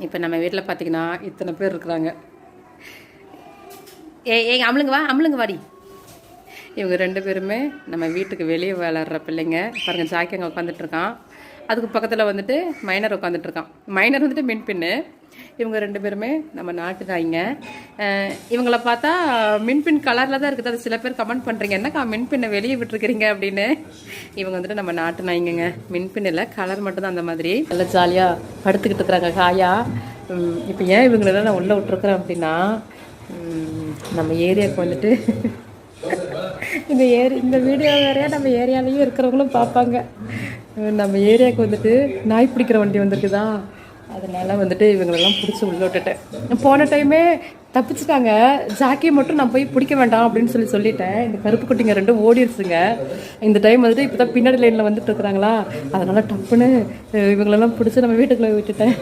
இப்போ நம்ம வீட்டில் பார்த்தீங்கன்னா இத்தனை பேர் இருக்கிறாங்க. அம்ளுங்க வாடி. இவங்க 2 பேருமே நம்ம வீட்டுக்கு வெளியே விளையாடுற பிள்ளைங்க. பாருங்கள், ஜாக்கி அங்கே உட்காந்துட்ருக்கான். அதுக்கு பக்கத்தில் வந்துட்டு மைனர் உட்காந்துட்ருக்கான். மைனர் வந்துட்டு மின்பின்னு. இவங்க 2 பேருமே நம்ம நாட்டு நாய்ங்க. இவங்கள பார்த்தா மின்பின் கலரில் தான் இருக்குது. அது சில பேர் கமெண்ட் பண்ணுறீங்க, என்னக்கா மின்பின்னை வெளியே விட்டுருக்கிறீங்க அப்படின்னு. இவங்க வந்துட்டு நம்ம நாட்டு நாய்ங்க. மின்பின் இல்லை, கலர் மட்டும்தான் அந்த மாதிரி. நல்லா ஜாலியாக படுத்துக்கிட்டு இருக்கிறாங்க காயா. இப்போ ஏன் இவங்களெல்லாம் நான் உள்ளே விட்டுருக்குறேன் அப்படின்னா, நம்ம ஏரியாவுக்கு வந்துட்டு இந்த வீடியோ வேறையா நம்ம ஏரியாலையும் இருக்கிறவங்களும் பார்ப்பாங்க. நம்ம ஏரியாவுக்கு வந்துட்டு நாய் பிடிக்கிற வண்டி வந்திருக்குதா, அதனால் வந்துட்டு இவங்களெல்லாம் பிடிச்சி உள்ள விட்டுட்டேன். போன டைமே தப்பிச்சுட்டாங்க. ஜாக்கியை மட்டும் நான் போய் பிடிக்க வேண்டாம் அப்படின்னு சொல்லிட்டேன். இந்த கருப்பு குட்டிங்க 2 ஓடிடுச்சுங்க. இந்த டைம் வந்துட்டு இப்போ தான் பின்னாடி லைனில் வந்துட்டு இருக்கிறாங்களா, அதனால் டப்புன்னு இவங்களெல்லாம் பிடிச்சி நம்ம வீட்டுக்குள்ளே விட்டுட்டேன்.